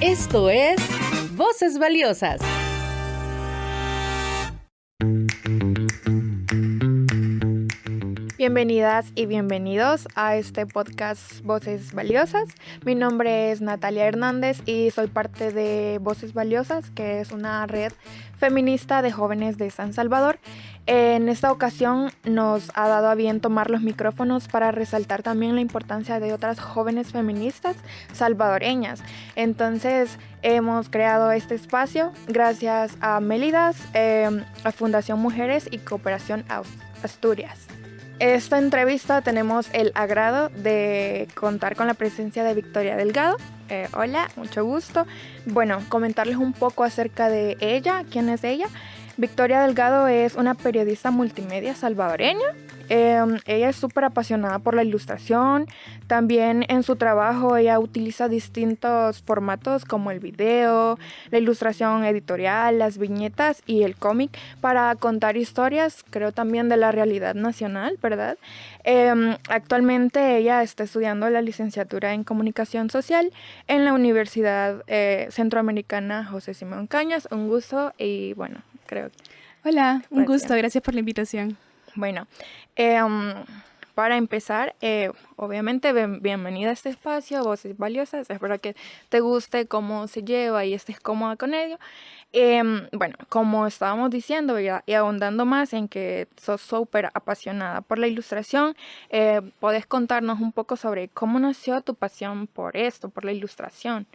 Esto es Voces Valiosas. Bienvenidas y bienvenidos a este podcast Voces Valiosas. Mi nombre es Natalia Hernández y soy parte de Voces Valiosas, que es una red feminista de jóvenes de San Salvador. En esta ocasión nos ha dado a bien tomar los micrófonos para resaltar también la importancia de otras jóvenes feministas salvadoreñas. Entonces hemos creado este espacio gracias a Mélidas, a Fundación Mujeres y Cooperación Asturias. Esta entrevista tenemos el agrado de contar con la presencia de Victoria Delgado. Hola, mucho gusto. Bueno, comentarles un poco acerca de ella, quién es ella. Victoria Delgado es una periodista multimedia salvadoreña. Ella es súper apasionada por la ilustración. También en su trabajo ella utiliza distintos formatos como el video, la ilustración editorial, las viñetas y el cómic para contar historias, creo también de la realidad nacional, ¿verdad? Actualmente ella está estudiando la licenciatura en Comunicación Social en la Universidad Centroamericana José Simón Cañas. Un gusto y bueno, creo que... Hola, un gusto, gracias por la invitación. Bueno, para empezar, obviamente bienvenida a este espacio, Voces Valiosas. Espero que te guste cómo se lleva y estés cómoda con ello. Bueno, como estábamos diciendo y ahondando más en que sos súper apasionada por la ilustración, ¿podés contarnos un poco sobre cómo nació tu pasión por esto, por la ilustración?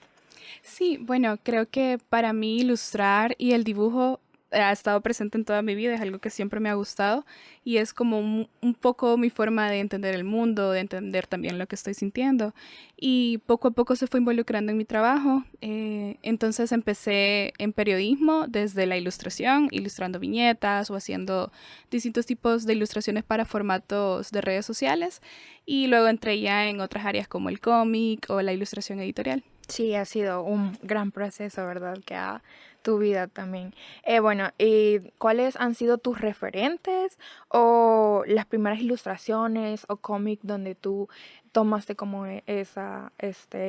Sí, bueno, creo que para mí ilustrar y el dibujo ha estado presente en toda mi vida, es algo que siempre me ha gustado y es como un poco mi forma de entender el mundo, de entender también lo que estoy sintiendo y poco a poco se fue involucrando en mi trabajo. Entonces empecé en periodismo desde la ilustración, ilustrando viñetas o haciendo distintos tipos de ilustraciones para formatos de redes sociales y luego entré ya en otras áreas como el cómic o la ilustración editorial. Sí, ha sido un gran proceso, ¿verdad? Que ha tu vida también. Bueno, ¿y cuáles han sido tus referentes o las primeras ilustraciones o cómic donde tú tomaste como esa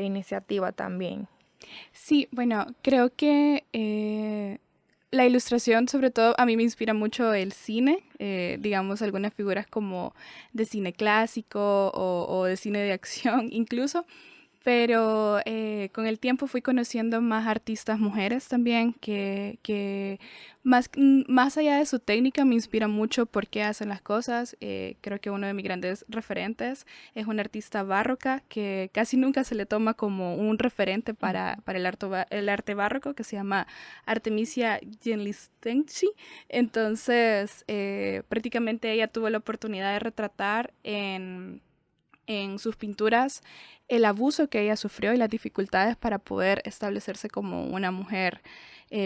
iniciativa también? Sí, bueno, creo que la ilustración, sobre todo, a mí me inspira mucho el cine, digamos, algunas figuras como de cine clásico o de cine de acción incluso. Pero con el tiempo fui conociendo más artistas mujeres también que más allá de su técnica me inspira mucho por qué hacen las cosas. Creo que uno de mis grandes referentes es una artista barroca que casi nunca se le toma como un referente para el arte barroco, que se llama Artemisia Genlistenchi. Entonces, prácticamente ella tuvo la oportunidad de retratar en sus pinturas el abuso que ella sufrió y las dificultades para poder establecerse como una mujer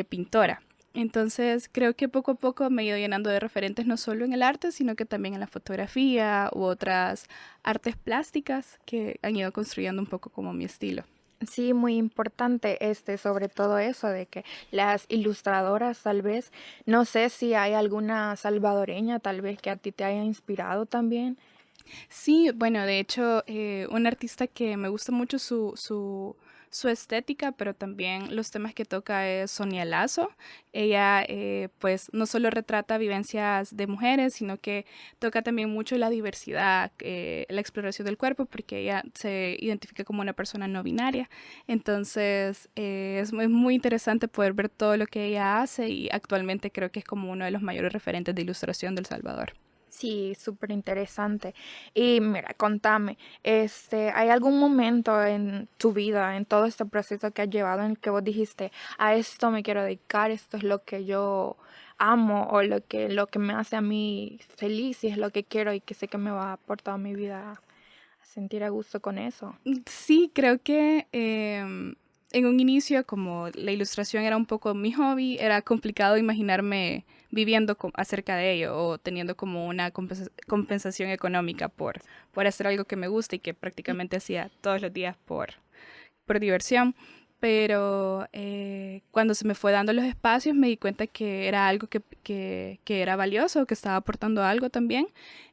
pintora. Entonces creo que poco a poco me he ido llenando de referentes no solo en el arte, sino que también en la fotografía u otras artes plásticas que han ido construyendo un poco como mi estilo. Sí, muy importante sobre todo eso de que las ilustradoras tal vez, no sé si hay alguna salvadoreña tal vez que a ti te haya inspirado también. Sí, bueno, de hecho, un artista que me gusta mucho su estética, pero también los temas que toca es Sonia Lazo. Ella, pues, no solo retrata vivencias de mujeres, sino que toca también mucho la diversidad, la exploración del cuerpo, porque ella se identifica como una persona no binaria. Entonces, es muy interesante poder ver todo lo que ella hace y actualmente creo que es como uno de los mayores referentes de ilustración del Salvador. Sí, súper interesante. Y mira, contame, ¿hay algún momento en tu vida, en todo este proceso que has llevado, en el que vos dijiste, a esto me quiero dedicar, esto es lo que yo amo o lo que me hace a mí feliz y es lo que quiero y que sé que me va por toda mi vida a sentir a gusto con eso? Sí, creo que en un inicio, como la ilustración era un poco mi hobby, era complicado imaginarme viviendo acerca de ello o teniendo como una compensación económica por hacer algo que me gusta y que prácticamente hacía todos los días por diversión. pero cuando se me fue dando los espacios me di cuenta que era algo que era valioso, que estaba aportando algo también.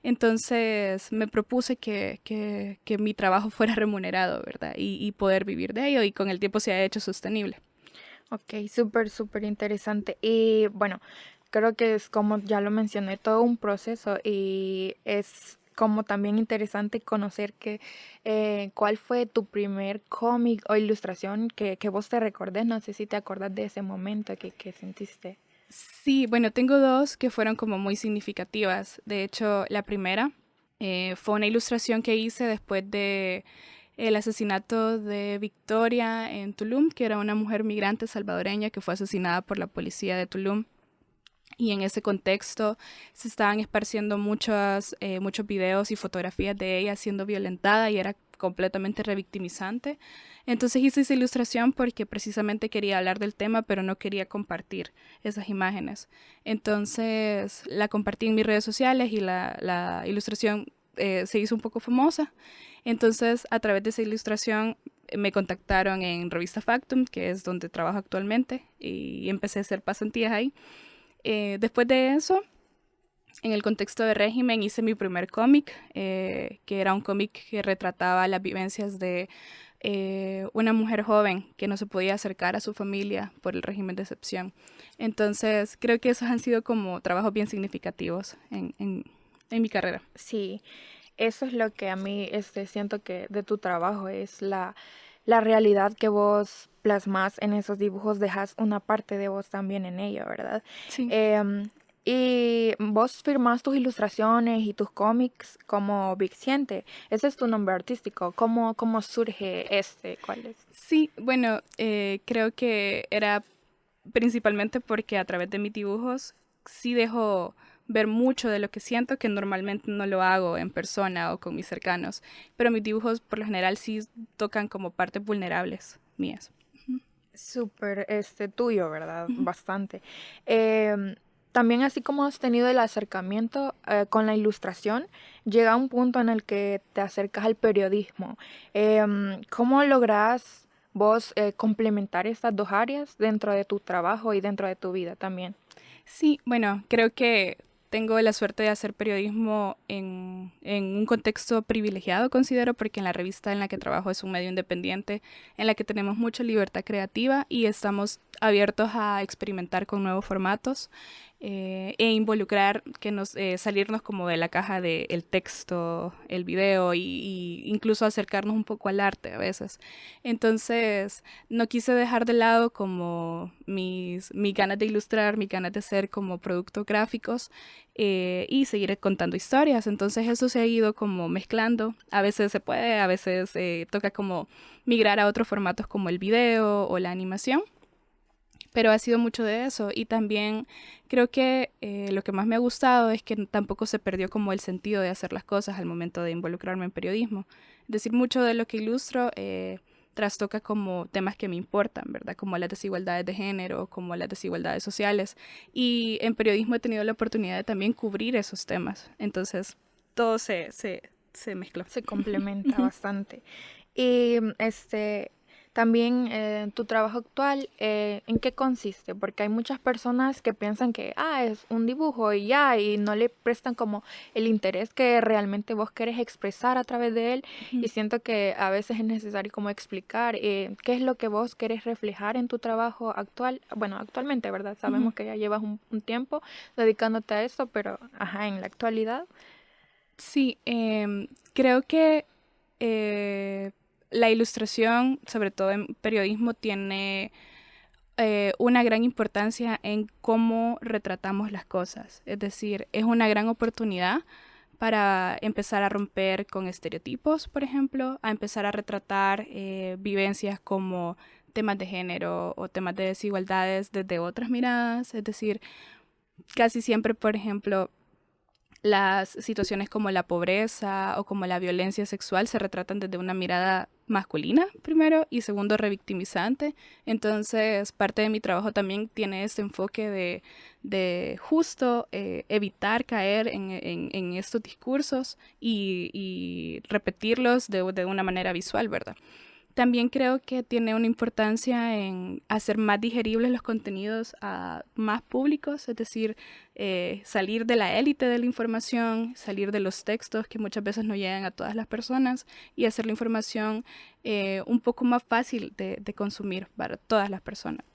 Entonces me propuse que mi trabajo fuera remunerado, ¿verdad? Y poder vivir de ello, y con el tiempo se ha hecho sostenible. Ok, súper, súper interesante. Y bueno, creo que es como ya lo mencioné, todo un proceso y es como también interesante conocer cuál fue tu primer cómic o ilustración que vos te recordés. No sé si te acordás de ese momento que sentiste. Sí, bueno, tengo dos que fueron como muy significativas. De hecho, la primera fue una ilustración que hice después de el asesinato de Victoria en Tulum, que era una mujer migrante salvadoreña que fue asesinada por la policía de Tulum. Y en ese contexto se estaban esparciendo muchos videos y fotografías de ella siendo violentada, y era completamente revictimizante. Entonces hice esa ilustración porque precisamente quería hablar del tema, pero no quería compartir esas imágenes. Entonces la compartí en mis redes sociales y la ilustración se hizo un poco famosa. Entonces, a través de esa ilustración me contactaron en Revista Factum, que es donde trabajo actualmente, y empecé a hacer pasantías ahí. Después de eso, en el contexto de régimen, hice mi primer cómic, que era un cómic que retrataba las vivencias de una mujer joven que no se podía acercar a su familia por el régimen de excepción. Entonces, creo que esos han sido como trabajos bien significativos en mi carrera. Sí, eso es lo que a mí siento que de tu trabajo es la realidad que vos plasmas en esos dibujos, dejas una parte de vos también en ello, ¿verdad? Sí. Em, y vos firmás tus ilustraciones y tus cómics como Viciente. Ese es tu nombre artístico. ¿Cómo surge este? ¿Cuál es? Sí, bueno, creo que era principalmente porque a través de mis dibujos sí dejo ver mucho de lo que siento, que normalmente no lo hago en persona o con mis cercanos, pero mis dibujos por lo general sí tocan como partes vulnerables mías. Súper tuyo, ¿verdad? Ujú. Bastante. Em, También así como has tenido el acercamiento con la ilustración, llega un punto en el que te acercas al periodismo. ¿Cómo lográs vos complementar estas dos áreas dentro de tu trabajo y dentro de tu vida también? Sí, bueno, creo que tengo la suerte de hacer periodismo en un contexto privilegiado, considero, porque en la revista en la que trabajo es un medio independiente, en la que tenemos mucha libertad creativa y estamos abiertos a experimentar con nuevos formatos, e involucrar, salirnos como de la caja del texto, el video, y incluso acercarnos un poco al arte a veces. Entonces, no quise dejar de lado como mis ganas de ilustrar, mis ganas de hacer como productos gráficos, y seguir contando historias. Entonces eso se ha ido como mezclando. A veces se puede, a veces toca como migrar a otros formatos como el video o la animación. Pero ha sido mucho de eso, y también creo que lo que más me ha gustado es que tampoco se perdió como el sentido de hacer las cosas al momento de involucrarme en periodismo. Es decir, mucho de lo que ilustro trastoca como temas que me importan, ¿verdad? Como las desigualdades de género, como las desigualdades sociales. Y en periodismo he tenido la oportunidad de también cubrir esos temas. Entonces, todo se mezcló. Se complementa bastante. Y también tu trabajo actual, ¿en qué consiste? Porque hay muchas personas que piensan que es un dibujo y ya, y no le prestan como el interés que realmente vos querés expresar a través de él. Y siento que a veces es necesario como explicar qué es lo que vos querés reflejar en tu trabajo actual. Bueno, actualmente, ¿verdad? Ujú. Sabemos que ya llevas un tiempo dedicándote a esto, pero en la actualidad. Sí, creo que la ilustración, sobre todo en periodismo, tiene una gran importancia en cómo retratamos las cosas. Es decir, es una gran oportunidad para empezar a romper con estereotipos, por ejemplo, a empezar a retratar vivencias como temas de género o temas de desigualdades desde otras miradas. Es decir, casi siempre, por ejemplo, las situaciones como la pobreza o como la violencia sexual se retratan desde una mirada masculina, primero, y segundo, revictimizante. Entonces, parte de mi trabajo también tiene este enfoque de justo evitar caer en estos discursos y repetirlos de una manera visual, ¿verdad? También creo que tiene una importancia en hacer más digeribles los contenidos a más públicos, es decir, salir de la élite de la información, salir de los textos que muchas veces no llegan a todas las personas y hacer la información un poco más fácil de consumir para todas las personas.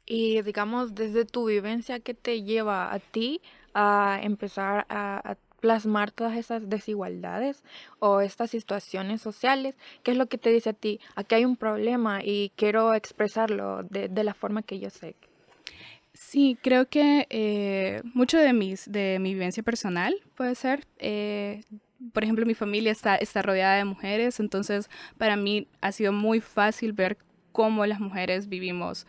Y digamos, desde tu vivencia, ¿qué te lleva a ti a empezar a plasmar todas esas desigualdades o estas situaciones sociales? ¿Qué es lo que te dice a ti? Aquí hay un problema y quiero expresarlo de la forma que yo sé. Sí, creo que mucho de mi vivencia personal puede ser. Por ejemplo, mi familia está rodeada de mujeres, entonces para mí ha sido muy fácil ver cómo las mujeres vivimos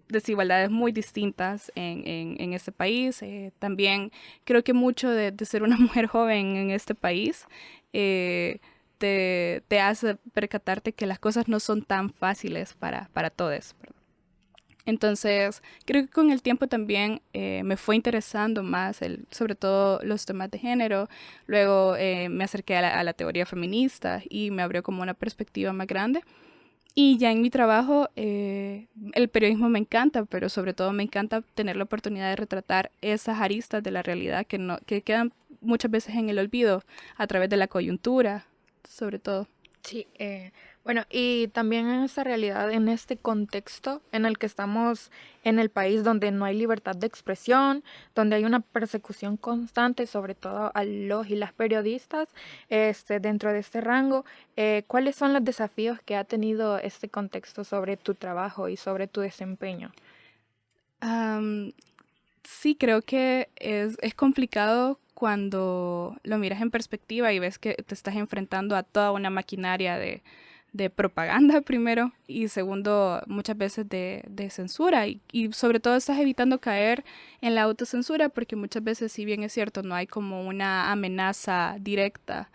desigualdades muy distintas en este país. También creo que mucho de ser una mujer joven en este país te hace percatarte que las cosas no son tan fáciles para todos. Entonces, creo que con el tiempo también me fue interesando más, sobre todo los temas de género. Luego me acerqué a la teoría feminista y me abrió como una perspectiva más grande. Y ya en mi trabajo, el periodismo me encanta, pero sobre todo me encanta tener la oportunidad de retratar esas aristas de la realidad que quedan muchas veces en el olvido a través de la coyuntura, sobre todo. Sí, bueno, y también en esa realidad, en este contexto en el que estamos en el país donde no hay libertad de expresión, donde hay una persecución constante, sobre todo a los y las periodistas, dentro de este rango, ¿cuáles son los desafíos que ha tenido este contexto sobre tu trabajo y sobre tu desempeño? Am, sí, creo que es complicado cuando lo miras en perspectiva y ves que te estás enfrentando a toda una maquinaria de propaganda primero y segundo muchas veces de censura y sobre todo estás evitando caer en la autocensura porque muchas veces si bien es cierto no hay como una amenaza directa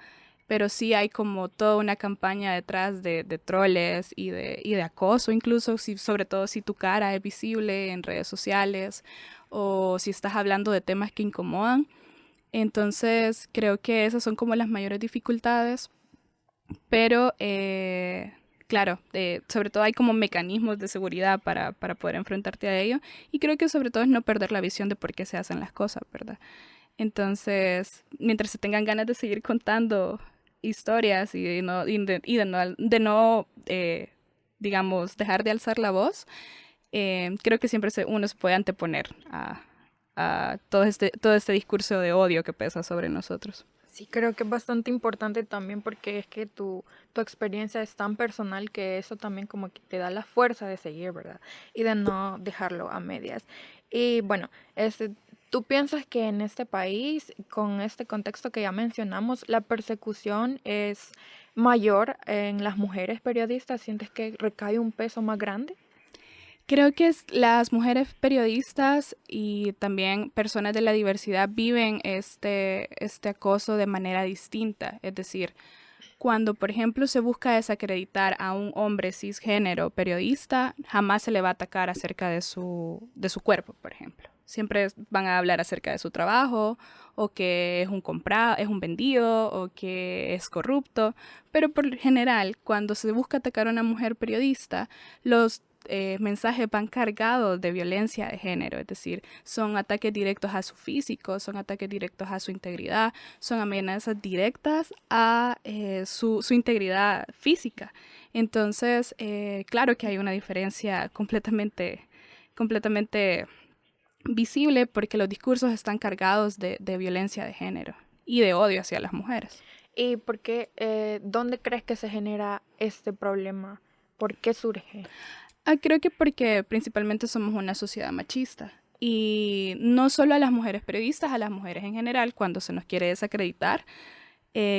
pero sí hay como toda una campaña detrás de troles y de acoso incluso sobre todo si tu cara es visible en redes sociales o si estás hablando de temas que incomodan. Entonces creo que esas son como las mayores dificultades, pero claro, sobre todo hay como mecanismos de seguridad para poder enfrentarte a ello y creo que sobre todo es no perder la visión de por qué se hacen las cosas, ¿verdad? Entonces, mientras se tengan ganas de seguir contando historias y de no, digamos, dejar de alzar la voz, creo que siempre uno se puede anteponer a todo este discurso de odio que pesa sobre nosotros. Sí, creo que es bastante importante también porque es que tu experiencia es tan personal que eso también como que te da la fuerza de seguir, ¿verdad? Y de no dejarlo a medias. Y bueno, ¿tú piensas que en este país, con este contexto que ya mencionamos, la persecución es mayor en las mujeres periodistas? ¿Sientes que recae un peso más grande? Creo que las mujeres periodistas y también personas de la diversidad viven este acoso de manera distinta. Es decir, cuando, por ejemplo, se busca desacreditar a un hombre cisgénero periodista, jamás se le va a atacar acerca de su cuerpo, por ejemplo. Siempre van a hablar acerca de su trabajo, o que es un comprado, es un vendido, o que es corrupto. Pero por lo general, cuando se busca atacar a una mujer periodista, los mensajes van cargados de violencia de género, es decir, son ataques directos a su físico, son ataques directos a su integridad, son amenazas directas a su integridad física. Entonces, claro que hay una diferencia completamente visible porque los discursos están cargados de violencia de género y de odio hacia las mujeres. ¿Y por qué, dónde crees que se genera este problema? ¿Por qué surge? Creo que porque principalmente somos una sociedad machista y no solo a las mujeres periodistas, a las mujeres en general, cuando se nos quiere desacreditar,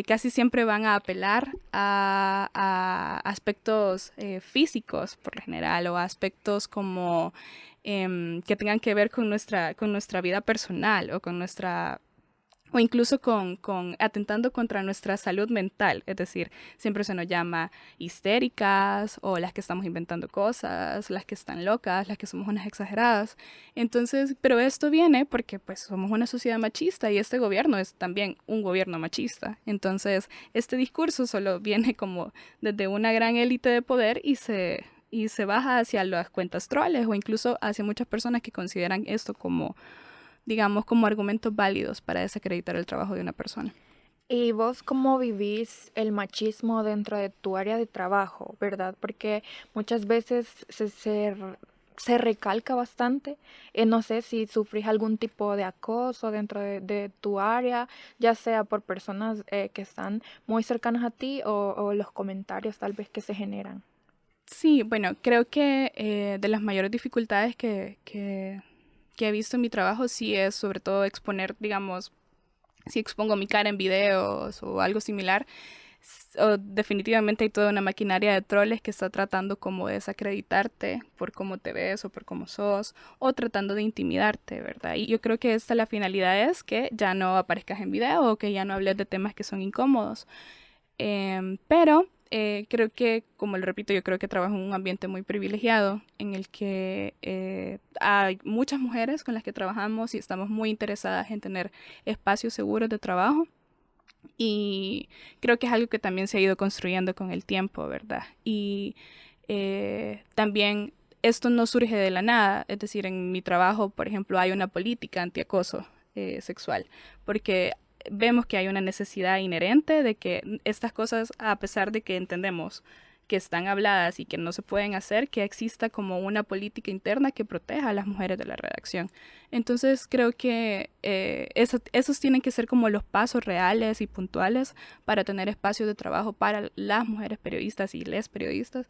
casi siempre van a apelar a aspectos físicos por lo general o a aspectos como que tengan que ver con nuestra vida personal o con o incluso con atentando contra nuestra salud mental. Es decir, siempre se nos llama histéricas o las que estamos inventando cosas, las que están locas, las que somos unas exageradas. Entonces, pero esto viene porque pues somos una sociedad machista y este gobierno es también un gobierno machista. Entonces, este discurso solo viene como desde una gran élite de poder y se baja hacia las cuentas troles o incluso hacia muchas personas que consideran esto como, digamos, como argumentos válidos para desacreditar el trabajo de una persona. ¿Y vos cómo vivís el machismo dentro de tu área de trabajo, verdad? Porque muchas veces se recalca bastante. No sé si sufrís algún tipo de acoso dentro de tu área, ya sea por personas que están muy cercanas a ti o los comentarios tal vez que se generan. Sí, bueno, creo que de las mayores dificultades que he visto en mi trabajo sí es sobre todo exponer, digamos, si expongo mi cara en videos o algo similar, o definitivamente hay toda una maquinaria de troles que está tratando como de desacreditarte por cómo te ves o por cómo sos, o tratando de intimidarte, ¿verdad? Y yo creo que la finalidad es que ya no aparezcas en video o que ya no hables de temas que son incómodos. Pero creo que, como lo repito, yo creo que trabajo en un ambiente muy privilegiado en el que hay muchas mujeres con las que trabajamos y estamos muy interesadas en tener espacios seguros de trabajo. Y creo que es algo que también se ha ido construyendo con el tiempo, ¿verdad? Y también esto no surge de la nada, es decir, en mi trabajo, por ejemplo, hay una política antiacoso sexual, porque vemos que hay una necesidad inherente de que estas cosas, a pesar de que entendemos que están habladas y que no se pueden hacer, que exista como una política interna que proteja a las mujeres de la redacción. Entonces creo que esos tienen que ser como los pasos reales y puntuales para tener espacios de trabajo para las mujeres periodistas y les periodistas,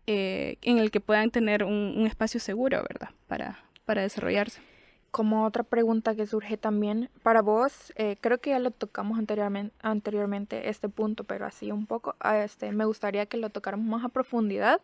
en el que puedan tener un espacio seguro, ¿verdad? Para desarrollarse. Como otra pregunta que surge también para vos, creo que ya lo tocamos anteriormente este punto, pero así un poco, me gustaría que lo tocáramos más a profundidad.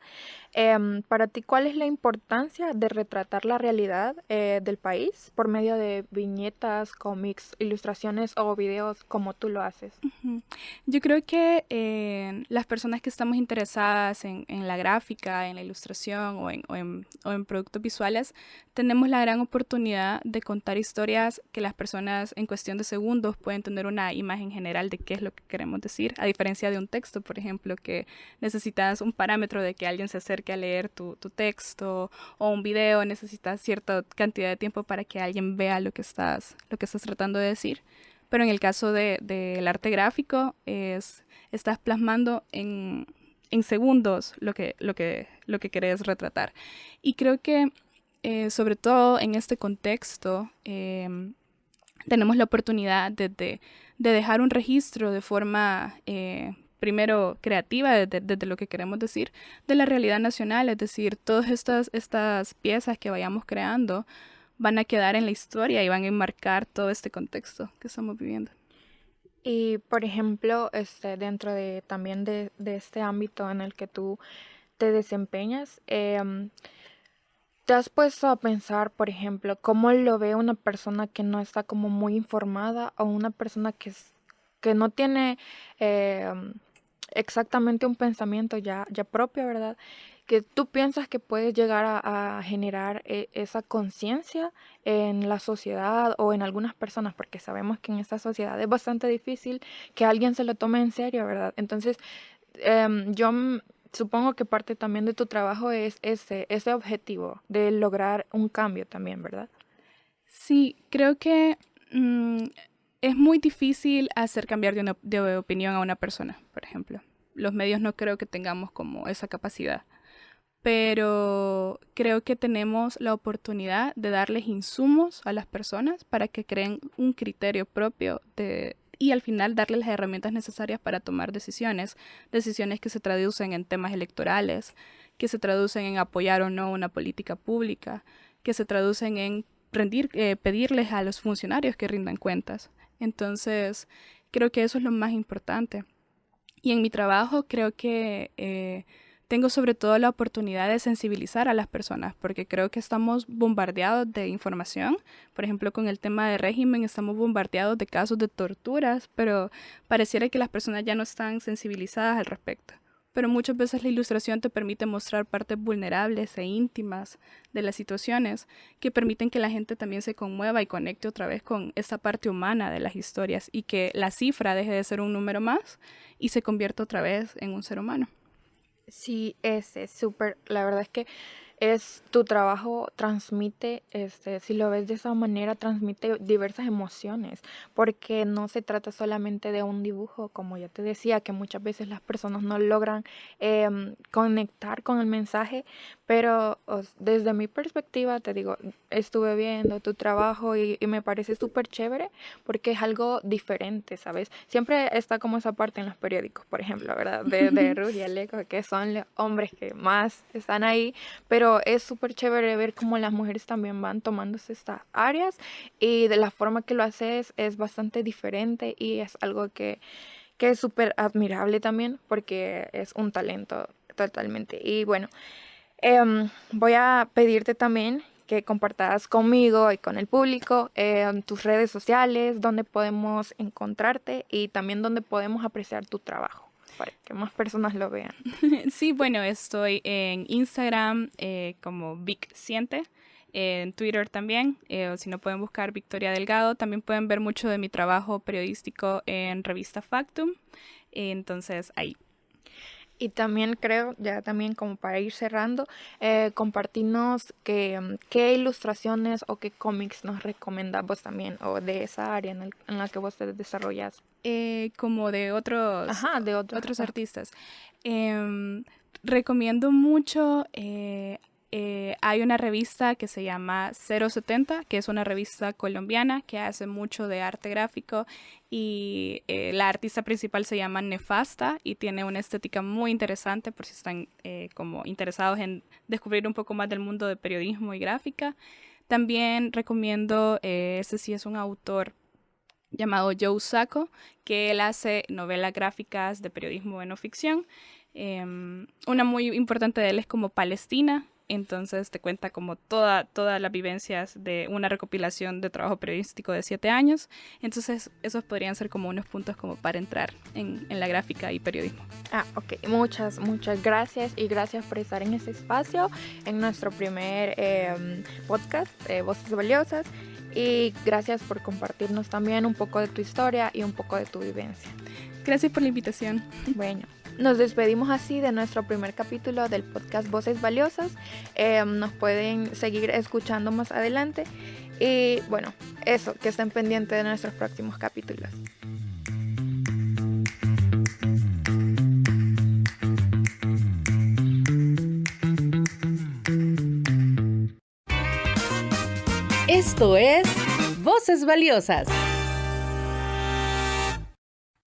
Para ti, ¿cuál es la importancia de retratar la realidad del país por medio de viñetas, cómics, ilustraciones o videos como tú lo haces? Ujú. Yo creo que las personas que estamos interesadas en la gráfica, en la ilustración o en productos visuales, tenemos la gran oportunidad de contar historias que las personas en cuestión de segundos pueden tener una imagen general de qué es lo que queremos decir, a diferencia de un texto, por ejemplo, que necesitas un parámetro de que alguien se acerque a leer tu texto, o un video necesitas cierta cantidad de tiempo para que alguien vea lo que estás tratando de decir. Pero en el caso del arte gráfico, estás plasmando en segundos lo que querés retratar. Y creo que sobre todo en este contexto, tenemos la oportunidad de dejar un registro de forma, primero, creativa, desde lo que queremos decir, de la realidad nacional. Es decir, todas estas piezas que vayamos creando van a quedar en la historia y van a enmarcar todo este contexto que estamos viviendo. Y, por ejemplo, dentro también de este ámbito en el que tú te desempeñas, ¿te has puesto a pensar, por ejemplo, cómo lo ve una persona que no está como muy informada o una persona que no tiene exactamente un pensamiento ya propio, ¿verdad? Que tú piensas que puedes llegar a generar esa conciencia en la sociedad o en algunas personas, porque sabemos que en esta sociedad es bastante difícil que alguien se lo tome en serio, ¿verdad? Entonces, supongo que parte también de tu trabajo es ese objetivo de lograr un cambio también, ¿verdad? Sí, creo que es muy difícil hacer cambiar de opinión a una persona, por ejemplo. Los medios no creo que tengamos como esa capacidad, pero creo que tenemos la oportunidad de darles insumos a las personas para que creen un criterio propio y al final darles las herramientas necesarias para tomar decisiones que se traducen en temas electorales, que se traducen en apoyar o no una política pública, que se traducen en pedirles a los funcionarios que rindan cuentas. Entonces, creo que eso es lo más importante. Y en mi trabajo creo que tengo sobre todo la oportunidad de sensibilizar a las personas, porque creo que estamos bombardeados de información. Por ejemplo, con el tema de régimen, estamos bombardeados de casos de torturas, pero pareciera que las personas ya no están sensibilizadas al respecto. Pero muchas veces la ilustración te permite mostrar partes vulnerables e íntimas de las situaciones que permiten que la gente también se conmueva y conecte otra vez con esa parte humana de las historias y que la cifra deje de ser un número más y se convierta otra vez en un ser humano. Sí, es súper, la verdad es que tu trabajo transmite, si lo ves de esa manera, transmite diversas emociones, porque no se trata solamente de un dibujo, como ya te decía, que muchas veces las personas no logran conectar con el mensaje, pero desde mi perspectiva, te digo, estuve viendo tu trabajo y me parece súper chévere, porque es algo diferente, ¿sabes? Siempre está como esa parte en los periódicos, por ejemplo, ¿verdad? De Ruth y Aleco, que son los hombres que más están ahí, pero es súper chévere ver cómo las mujeres también van tomándose estas áreas y de la forma que lo haces es bastante diferente y es algo que es súper admirable también porque es un talento totalmente. Y bueno, voy a pedirte también que compartas conmigo y con el público tus redes sociales, donde podemos encontrarte y también donde podemos apreciar tu trabajo, para que más personas lo vean. Sí, bueno, estoy en Instagram como Vic Siente, en Twitter también, o si no pueden buscar Victoria Delgado. También pueden ver mucho de mi trabajo periodístico en revista Factum, entonces ahí. Y también creo, ya también como para ir cerrando, compartirnos qué ilustraciones o qué cómics nos recomendamos también, o de esa área en la que vos te desarrollas. Como de otros, Ajá, de otros artistas. Recomiendo mucho, hay una revista que se llama 070, que es una revista colombiana que hace mucho de arte gráfico y la artista principal se llama Nefasta y tiene una estética muy interesante por si están como interesados en descubrir un poco más del mundo de periodismo y gráfica. También recomiendo, ese sí es un autor llamado Joe Sacco, que él hace novelas gráficas de periodismo de no ficción. Una muy importante de él es como Palestina, entonces te cuenta como todas las vivencias de una recopilación de trabajo periodístico de 7 años. Entonces esos podrían ser como unos puntos como para entrar en la gráfica y periodismo. Ok, muchas gracias y gracias por estar en este espacio, en nuestro primer podcast, Voces Valiosas. Y gracias por compartirnos también un poco de tu historia y un poco de tu vivencia. Gracias por la invitación. Bueno, nos despedimos así de nuestro primer capítulo del podcast Voces Valiosas. Nos pueden seguir escuchando más adelante. Y bueno, eso, que estén pendientes de nuestros próximos capítulos. Esto es Voces Valiosas.